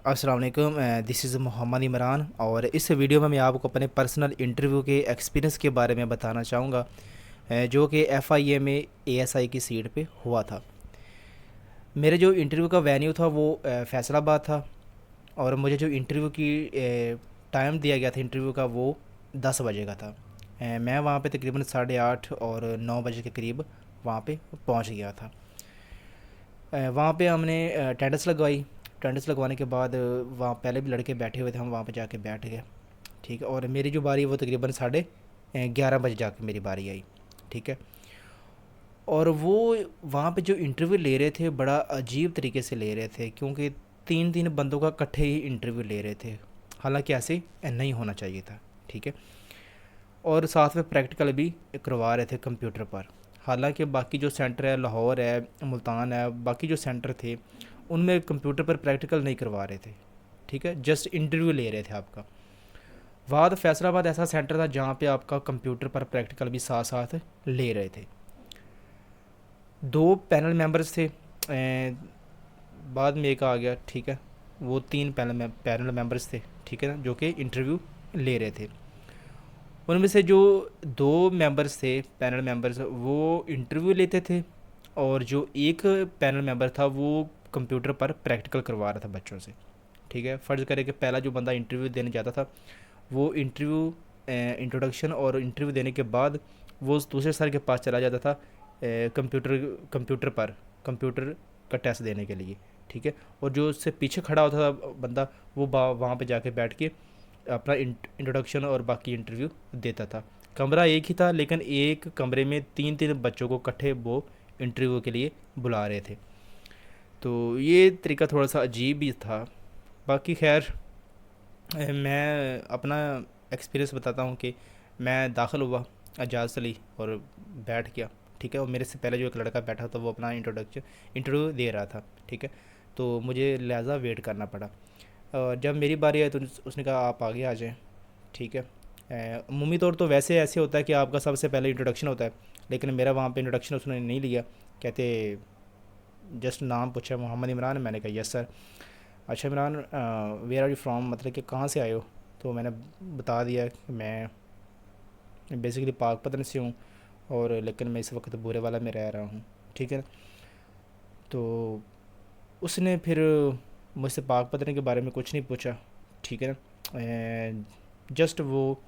अस्सलाम वालेकुम। This is Mohammad Imran और इस वीडियो में मैं आपको अपने पर्सनल इंटरव्यू के एक्सपीरियंस के बारे में बताना चाहूँगा, जो कि एफआईए में एएसआई की सीट पे हुआ था। मेरे जो इंटरव्यू का वेन्यू था वो फैसलाबाद था और मुझे जो इंटरव्यू की टाइम दिया गया था इंटरव्यू का वो 10 बजे का था। मैं वहाँ पे तकरीबन 8:30 और 9 बजे के करीब वहाँ पे पहुँच गया था। वहाँ पे हमने अटेंडेंस लगवाई। अटेंडेंस लगवाने के बाद वहाँ पहले भी लड़के बैठे हुए थे, हम वहाँ पे जाके बैठ गए। ठीक है, और मेरी जो बारी वो तकरीबन 11:30 बजे जाके मेरी बारी आई। ठीक है, और वो वहाँ पे जो इंटरव्यू ले रहे थे बड़ा अजीब तरीके से ले रहे थे, क्योंकि तीन तीन बंदों का इकट्ठे ही इंटरव्यू ले रहे थे, हालांकि ऐसे नहीं होना चाहिए था। ठीक है, और साथ में प्रैक्टिकल भी करवा रहे थे कंप्यूटर पर। हालांकि बाकी जो सेंटर है, लाहौर है, मुल्तान है, बाकी जो सेंटर थे उनमें कंप्यूटर पर प्रैक्टिकल नहीं करवा रहे थे। ठीक है, जस्ट इंटरव्यू ले रहे थे आपका। वाद फैसलाबाद ऐसा सेंटर था जहाँ पे आपका कंप्यूटर पर प्रैक्टिकल भी साथ साथ ले रहे थे। दो पैनल मेंबर्स थे, बाद में एक आ गया। ठीक है, वो तीन पैनल मेंबर्स थे, ठीक है ना, जो कि इंटरव्यू ले रहे थे। उनमें से जो दो मेंबर्स थे, पैनल मेंबर्स, वो इंटरव्यू लेते थे, और जो एक पैनल मेंबर था वो कंप्यूटर पर प्रैक्टिकल करवा रहा था बच्चों से। ठीक है, फ़र्ज़ करें कि पहला जो बंदा इंटरव्यू देने जाता था वो इंटरव्यू इंट्रोडक्शन और इंटरव्यू देने के बाद वो उस दूसरे सर के पास चला जाता था कंप्यूटर कंप्यूटर पर कंप्यूटर का टेस्ट देने के लिए। ठीक है, और जो उससे पीछे खड़ा होता था बंदा वो वहाँ पे जाके बैठ के अपना इंट्रोडक्शन और बाकी इंटरव्यू देता था। कमरा एक ही था, लेकिन एक कमरे में तीन तीन बच्चों को इकट्ठे वो इंटरव्यू के लिए बुला रहे थे। तो ये तरीका थोड़ा सा अजीब भी था। बाकी खैर, मैं अपना एक्सपीरियंस बताता हूँ कि मैं दाखिल हुआ, एजाज़ से ली और बैठ गया। ठीक है, और मेरे से पहले जो एक लड़का बैठा था वो अपना इंटरव्यू दे रहा था। ठीक है, तो मुझे लिहाजा वेट करना पड़ा। और जब मेरी बारी आई तो उसने कहा आप आगे आ जाएं। ठीक है, अमूमी तौर तो वैसे ऐसे होता है कि आपका सबसे पहले इंट्रोडक्शन होता है, लेकिन मेरा वहाँ पे इंट्रोडक्शन उसने नहीं लिया। कहते जस्ट नाम पूछा, मोहम्मद इमरान। मैंने कहा यस सर। अच्छा Imran, where are you from, मतलब कि कहाँ से आए हो? तो मैंने बता दिया कि मैं बेसिकली पाकपतन से हूँ, और लेकिन मैं इस वक्त बुरे वाला में रह रहा हूँ। ठीक है, तो उसने फिर मुझसे पाकपतन के बारे में कुछ नहीं पूछा। ठीक है ना, जस्ट वो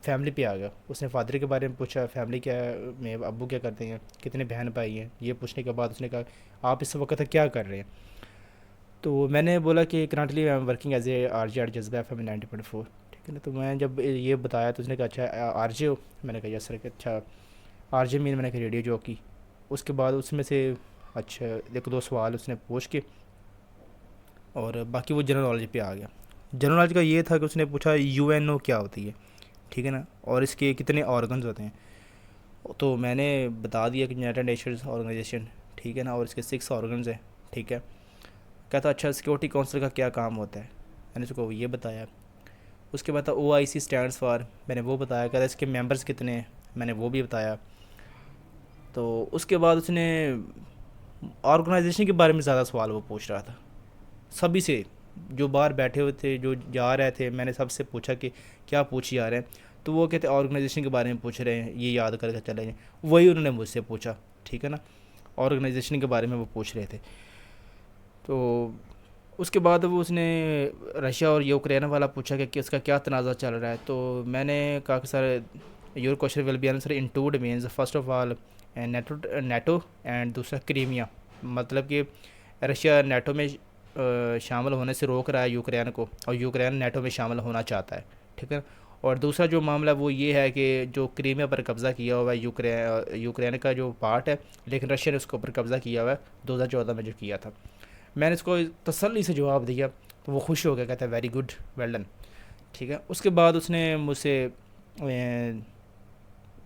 फैमिली पे आ गया। उसने फादर के बारे में पूछा, फैमिली क्या में अब्बू क्या करते हैं, कितने बहन भाई हैं। ये पूछने के बाद उसने कहा आप इस वक्त क्या कर रहे हैं? तो मैंने बोला कि currently I am working as a R J R Jazba F M 90.4। ठीक है ना, तो मैं जब ये बताया तो उसने कहा अच्छा आर जे हो? मैंने कहा यस सर। अच्छा आर जे मीन? मैंने कहा रेडियो जॉकी। उसके बाद उसमें से अच्छा एक दो सवाल उसने पूछ के और बाकी वो जनरल नॉलेज पे आ गया। जनरल नॉलेज का ये था कि उसने पूछा यूएनओ क्या होती है, ठीक है ना, और इसके कितने ऑर्गन्स होते हैं। तो मैंने बता दिया कि यूनाइटेड नेशंस ऑर्गेनाइजेशन, ठीक है ना, और इसके 6 ऑर्गन्स हैं। ठीक है, कहता अच्छा सिक्योरिटी काउंसिल का क्या काम होता है? मैंने उसको ये बताया। उसके बाद ओ आई सी स्टैंड्स फॉर, मैंने वो बताया। कहता इसके मेंबर्स कितने हैं? मैंने वो भी बताया। तो उसके बाद उसने ऑर्गेनाइजेशन के बारे में ज़्यादा सवाल वो पूछ रहा था सभी से, जो बाहर बैठे हुए थे, जो जा रहे थे। मैंने सबसे पूछा कि क्या पूछ जा रहे हैं, तो वो कहते ऑर्गेनाइजेशन के बारे में पूछ रहे हैं, ये याद करके चले जाएँ। वही उन्होंने मुझसे पूछा। ठीक है ना, ऑर्गेनाइजेशन के बारे में वो पूछ रहे थे। तो उसके बाद वो उसने रशिया और यूक्रेन वाला पूछा कि उसका क्या तनाज़ा चल रहा है। तो मैंने कहा कि sir your question will be answer in two domains, first of all NATO and दूसरा क्रीमिया। मतलब कि रशिया नेटो में शामिल होने से रोक रहा है यूक्रेन को, और यूक्रेन नेटो में शामिल होना चाहता है। ठीक है, और दूसरा जो मामला वो ये है कि जो क्रीमिया पर कब्ज़ा किया हुआ है यूक्रेन का जो पार्ट है, लेकिन रशिया ने उसके ऊपर कब्ज़ा किया हुआ है 2014 में जो किया था। मैंने इसको तसल्ली से जवाब दिया तो वो खुश हो गया, कहता है वेरी गुड, वेल डन। ठीक है, उसके बाद उसने मुझसे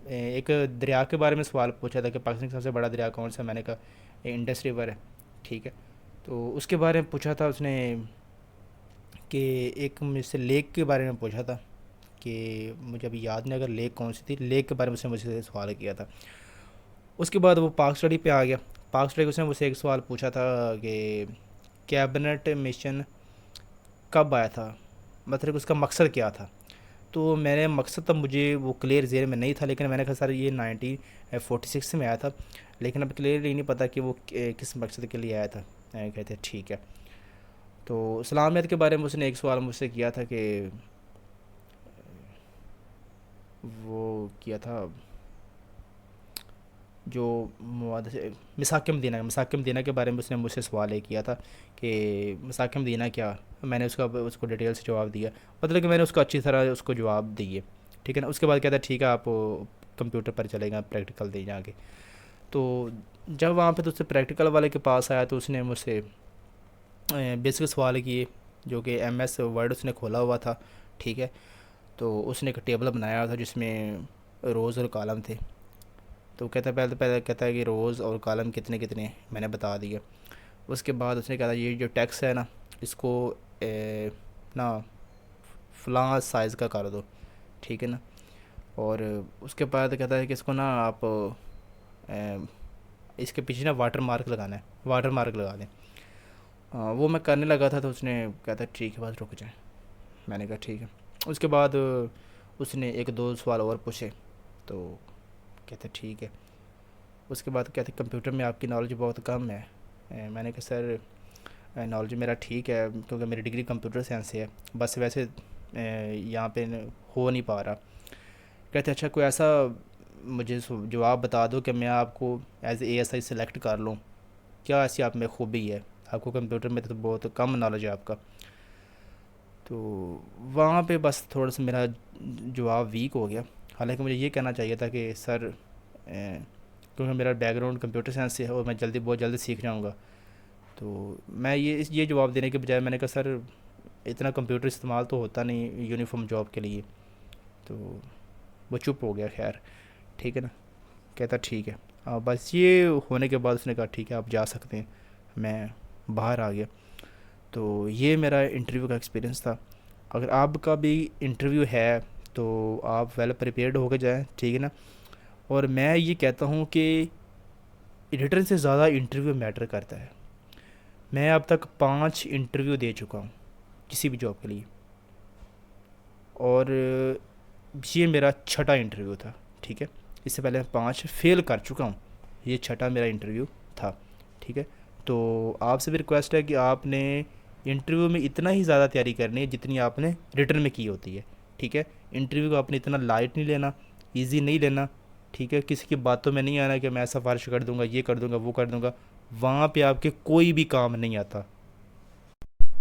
एक दरिया के बारे में सवाल पूछा था कि पाकिस्तान का सबसे बड़ा दरिया कौन सा है। मैंने कहा इंडस रिवर है। ठीक है, तो उसके बारे में पूछा था उसने कि एक मुझसे लेक के बारे में पूछा था कि मुझे अभी याद नहीं अगर लेक कौन सी थी, लेक के बारे में उसने मुझसे सवाल किया था। उसके बाद वो पाक स्टडी पे आ गया। पाक स्टडी उसने मुझसे एक सवाल पूछा था कि कैबिनेट मिशन कब आया था, मतलब उसका मकसद क्या था। तो मैंने मकसद तब मुझे वो क्लियर ज़हन में नहीं था, लेकिन मैंने कहा सर ये 1946 में आया था, लेकिन अब क्लियरली नहीं पता कि वो किस मकसद के लिए आया था। कहते ठीक है। तो इस्लामियत के बारे में उसने एक सवाल मुझसे किया था कि वो किया था जो मवाद से मसाक मदीना के बारे में उसने मुझसे सवाल ये किया था कि मसाक मदीना क्या। मैंने उसको डिटेल से जवाब दिया, मतलब कि मैंने उसको अच्छी तरह उसको जवाब दिए, ठीक है ना। उसके बाद कहता ठीक है आप कंप्यूटर पर चलेगा प्रैक्टिकल दे जाके। तो जब वहाँ पे तो उससे प्रैक्टिकल वाले के पास आया तो उसने मुझसे बेसिक सवाल किए, जो कि MS वर्ड उसने खोला हुआ था, ठीक है। तो उसने एक टेबल बनाया हुआ था जिसमें रोज़ और कॉलम थे। तो कहता पहले तो पहले कहता है कि रोज़ और कॉलम कितने कितने, मैंने बता दिया। उसके बाद उसने कहा ये जो टेक्स्ट है ना, इसको ना फ़लाँ साइज़ का कर दो, ठीक है ना। और उसके बाद कहता है कि इसको ना आप इसके पीछे ना वाटर मार्क लगाना है, वाटर मार्क लगा दें। वो मैं करने लगा था तो उसने कहता ठीक है बस रुक जाए। मैंने कहा ठीक है। उसके बाद उसने एक दो सवाल और पूछे, तो कहते ठीक है। उसके बाद कहते कंप्यूटर में आपकी नॉलेज बहुत कम है। मैंने कहा सर नॉलेज मेरा ठीक है क्योंकि मेरी डिग्री कंप्यूटर साइंस से है, बस वैसे यहाँ पे हो नहीं पा रहा। कहते अच्छा कोई ऐसा मुझे जवाब बता दो कि मैं आपको एज ASI सेलेक्ट कर लूँ, क्या ऐसी आप में खूबी है, आपको कंप्यूटर में तो बहुत कम नॉलेज है आपका। तो वहाँ पे बस थोड़ा सा मेरा जवाब वीक हो गया। हालांकि मुझे ये कहना चाहिए था कि सर क्योंकि मेरा बैकग्राउंड कंप्यूटर साइंस से है और मैं बहुत जल्दी सीख जाऊँगा। तो मैं ये जवाब देने के बजाय मैंने कहा सर इतना कंप्यूटर इस्तेमाल तो होता नहीं यूनिफॉर्म जॉब के लिए। तो वो चुप हो गया। खैर ठीक है ना। कहता ठीक है। बस ये होने के बाद उसने कहा ठीक है आप जा सकते हैं। मैं बाहर आ गया। तो ये मेरा इंटरव्यू का एक्सपीरियंस था। अगर आपका भी इंटरव्यू है तो आप वेल प्रिपेयर्ड होकर जाएं, ठीक है ना। और मैं ये कहता हूँ कि रिटर्न से ज़्यादा इंटरव्यू मैटर करता है। मैं अब तक 5 इंटरव्यू दे चुका हूँ किसी भी जॉब के लिए, और ये मेरा छठा इंटरव्यू था, ठीक है। इससे पहले मैं 5 फेल कर चुका हूँ, ये छठा मेरा इंटरव्यू था, ठीक है। तो आपसे भी रिक्वेस्ट है कि आपने इंटरव्यू में इतना ही ज़्यादा तैयारी करनी है जितनी आपने रिटर्न में की होती है, ठीक है। इंटरव्यू को आपने इतना लाइट नहीं लेना, ईजी नहीं लेना, ठीक है। किसी की बातों में नहीं आना कि मैं सिफारिश कर दूंगा, ये कर दूंगा, वो कर दूंगा, वहाँ पे आपके कोई भी काम नहीं आता।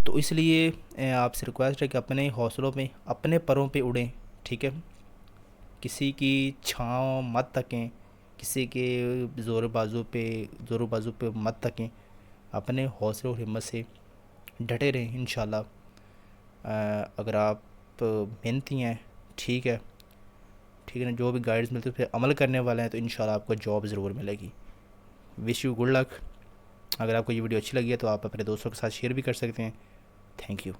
तो इसलिए आपसे रिक्वेस्ट है कि अपने हौसलों पे अपने परों पे उड़ें, ठीक है। किसी की छाँव मत तकें, किसी के ज़ोर बाजू पे मत तकें, अपने हौसले और हिम्मत से डटे रहें इंशाल्लाह। अगर आप मेहनती हैं, ठीक है, ठीक है ना, जो भी गाइड्स मिलते हैं उस पर अमल करने वाले हैं तो इंशाल्लाह आपको जॉब ज़रूर मिलेगी। Wish you good luck. अगर आपको ये वीडियो अच्छी लगी है तो आप अपने दोस्तों के साथ शेयर भी कर सकते हैं। Thank you.